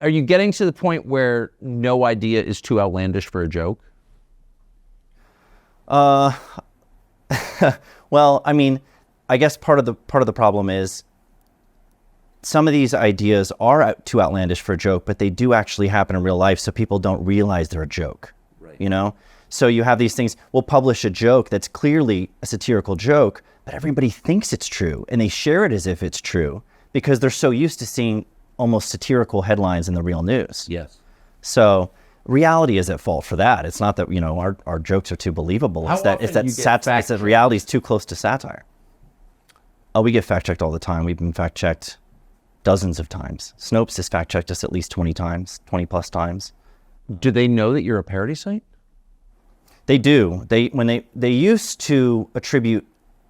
Are you getting to the point where no idea is too outlandish for a joke? Well, I mean, I guess part of the problem is some of these ideas are too outlandish for a joke, but they do actually happen in real life, so people don't realize they're a joke. Right. You know? So you have these things, we'll publish a joke that's clearly a satirical joke, but everybody thinks it's true, and they share it as if it's true because they're so used to seeing almost satirical headlines in the real news. Yes. So reality is at fault for that. It's not that, you know, our jokes are too believable. It's that reality is too close to satire. Oh, we get fact-checked all the time. We've been fact-checked dozens of times. Snopes has fact-checked us at least 20 times, 20 plus times. Do they know that you're a parody site? They do. They used to attribute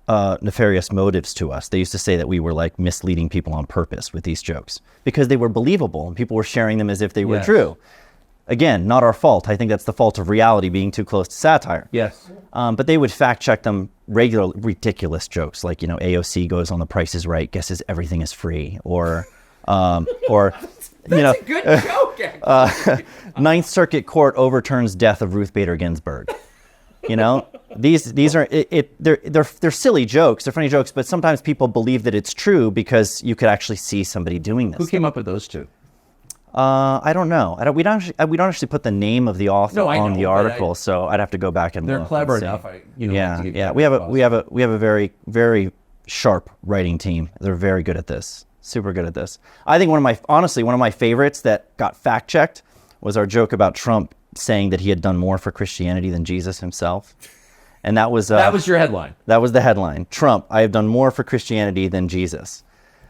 nefarious motives to us. They used to say that we were like misleading people on purpose with these jokes because they were believable and people were sharing them as if they were true. Again, not our fault. I think that's the fault of reality being too close to satire. Yes. But they would fact check them regularly, ridiculous jokes like, you know, AOC goes on The Price is Right, guesses everything is free, or that's you know, a good joke, actually. Ninth Circuit Court overturns death of Ruth Bader Ginsburg. You know, these are they're silly jokes, they're funny jokes, but sometimes people believe that it's true because you could actually see somebody doing this. Who came up with those two? I don't know. We don't actually put the name of the author on the article, so I'd have to go back and look. They're clever enough. Yeah. We have a very, very sharp writing team. They're very good at this. Super good at this. I think one of my favorites that got fact checked was our joke about Trump saying that he had done more for Christianity than Jesus himself. And that was your headline. That was the headline. Trump, I have done more for Christianity than Jesus.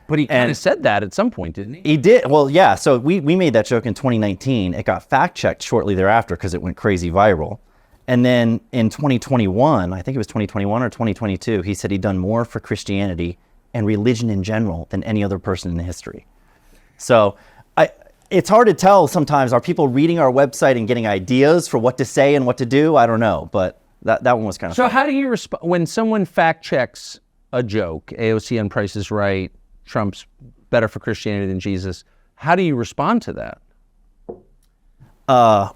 But he kind of said that at some point, didn't he? He did. Well, yeah. So we made that joke in 2019. It got fact checked shortly thereafter because it went crazy viral. And then in 2021, I think it was 2021 or 2022, he said he'd done more for Christianity and religion in general than any other person in history. So it's hard to tell sometimes. Are people reading our website and getting ideas for what to say and what to do? I don't know. But that one was kind of fun. How do you respond when someone fact checks a joke, AOC on Price is Right, Trump's better for Christianity than Jesus? How do you respond to that?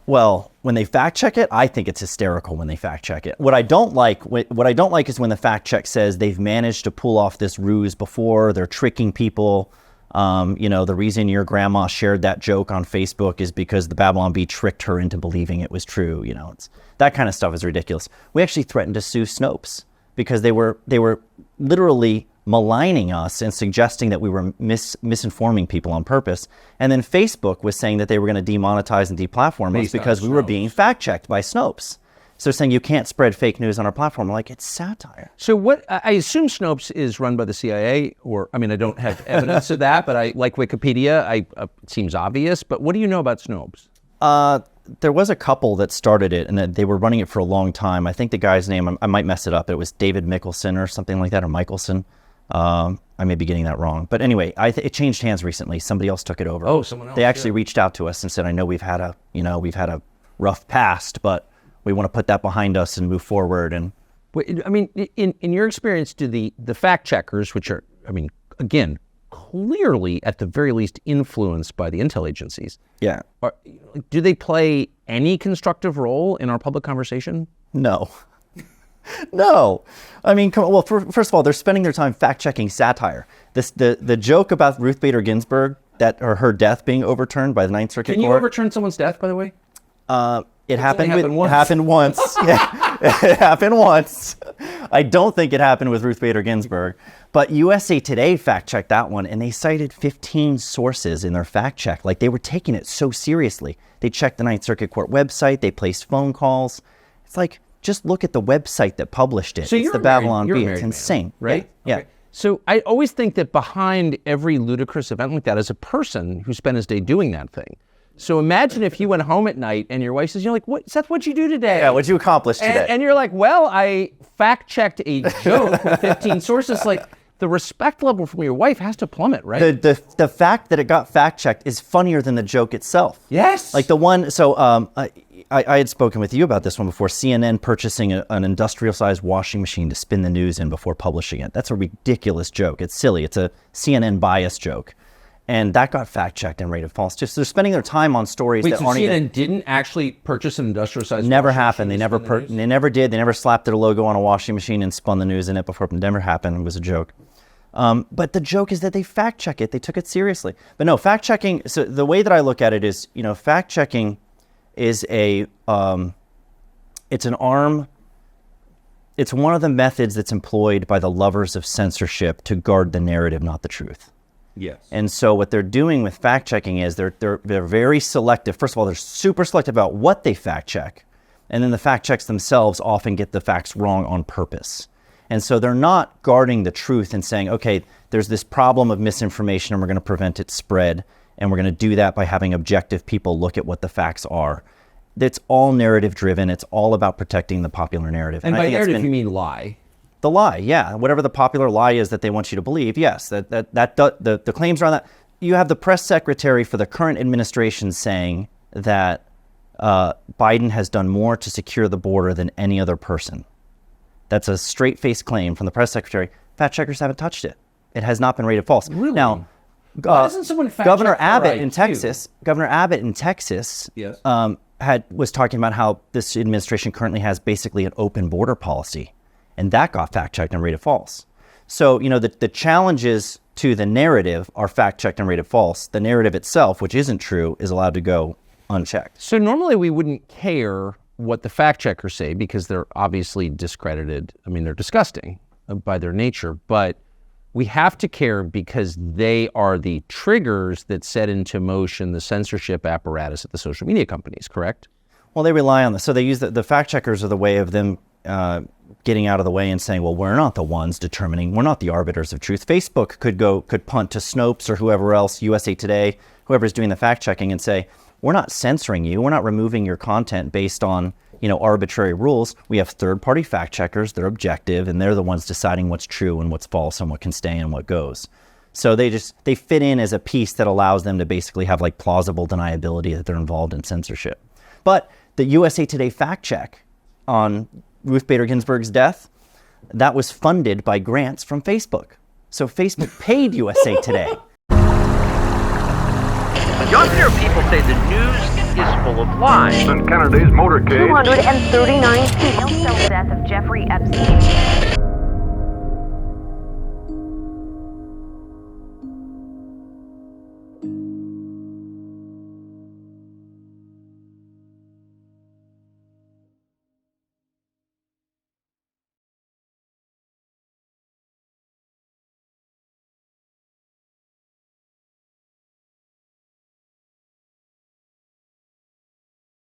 Well, when they fact check it, I think it's hysterical when they fact check it. What I don't like is when the fact check says they've managed to pull off this ruse before, they're tricking people. You know, the reason your grandma shared that joke on Facebook is because the Babylon Bee tricked her into believing it was true. You know, that kind of stuff is ridiculous. We actually threatened to sue Snopes because they were literally maligning us and suggesting that we were misinforming people on purpose. And then Facebook was saying that they were going to demonetize and deplatform us because we were being fact-checked by Snopes. So they're saying you can't spread fake news on our platform. I'm like, it's satire. So I assume Snopes is run by the CIA, I don't have evidence of that, but I like Wikipedia. It seems obvious, but what do you know about Snopes? There was a couple that started it, and that they were running it for a long time. I think the guy's name, I might mess it up. It was David Mickelson or something like that, or Michelson. I may be getting that wrong. But anyway, it changed hands recently. Somebody else took it over. Oh, someone else. They actually reached out to us and said, I know we've had a rough past, but we want to put that behind us and move forward. And I mean, in your experience, do the fact checkers, which are, again, clearly at the very least influenced by the intel agencies. Yeah. Do they play any constructive role in our public conversation? No. No. I mean, well, first of all, they're spending their time fact-checking satire. The joke about Ruth Bader Ginsburg, her death being overturned by the Ninth Circuit Court. Can you overturn someone's death, by the way? It happened once. Yeah, it happened once. I don't think it happened with Ruth Bader Ginsburg. But USA Today fact-checked that one, and they cited 15 sources in their fact-check. Like, they were taking it so seriously. They checked the Ninth Circuit Court website. They placed phone calls. It's like, just look at the website that published it. So it's the Babylon Bee. It's insane. Right? Yeah. Okay. So I always think that behind every ludicrous event like that is a person who spent his day doing that thing. So imagine if you went home at night and your wife says, you're like, "What, Seth, what'd you do today?" Yeah, what'd you accomplish today? And you're like, well, I fact-checked a joke with 15 sources. Like, the respect level from your wife has to plummet, right? The fact that it got fact-checked is funnier than the joke itself. Yes. Like the one, so I had spoken with you about this one before, CNN purchasing an industrial-sized washing machine to spin the news in before publishing it. That's a ridiculous joke. It's silly. It's a CNN bias joke. And that got fact-checked and rated false. Just they're spending their time on stories Wait, that so aren't CNN even... didn't actually purchase an industrial-sized Never washing happened. They machine never to spin the news? they never did. They never slapped their logo on a washing machine and spun the news in it before. It never happened. It was a joke. But the joke is that they fact-check it. They took it seriously. But no, fact-checking, so the way that I look at it is, fact-checking is it's an arm... It's one of the methods that's employed by the lovers of censorship to guard the narrative, not the truth. Yes. And so what they're doing with fact checking is they're very selective. First of all, they're super selective about what they fact check. And then the fact checks themselves often get the facts wrong on purpose. And so they're not guarding the truth and saying, okay, there's this problem of misinformation and we're going to prevent its spread. And we're going to do that by having objective people look at what the facts are. It's all narrative driven. It's all about protecting the popular narrative. And I by think narrative, you mean lie. The lie, yeah. Whatever the popular lie is that they want you to believe, yes. The claims are on that. You have the press secretary for the current administration saying that Biden has done more to secure the border than any other person. That's a straight-faced claim from the press secretary. Fact checkers haven't touched it. It has not been rated false. Really? Now, Why doesn't someone fact Governor check Abbott FRI in too? Texas, Governor Abbott in Texas, Yes. was talking about how this administration currently has basically an open border policy, and that got fact-checked and rated false. So, the challenges to the narrative are fact-checked and rated false. The narrative itself, which isn't true, is allowed to go unchecked. So normally we wouldn't care what the fact checkers say because they're obviously discredited. I mean, they're disgusting by their nature, but we have to care because they are the triggers that set into motion the censorship apparatus at the social media companies, correct? Well, they rely on this. So they use the fact checkers are the way of them getting out of the way and saying, well, we're not the ones determining, we're not the arbiters of truth. Facebook could punt to Snopes or whoever else, USA Today, whoever's doing the fact checking and say, we're not censoring you. We're not removing your content based on, arbitrary rules. We have third-party fact checkers. They're objective, and they're the ones deciding what's true and what's false and what can stay and what goes. So they fit in as a piece that allows them to basically have like plausible deniability that they're involved in censorship. But the USA Today fact check on Ruth Bader Ginsburg's death, that was funded by grants from Facebook. So Facebook paid USA Today. You often hear people say the news is full of lies. Since Kennedy's motorcade. 239 people. The death of Jeffrey Epstein.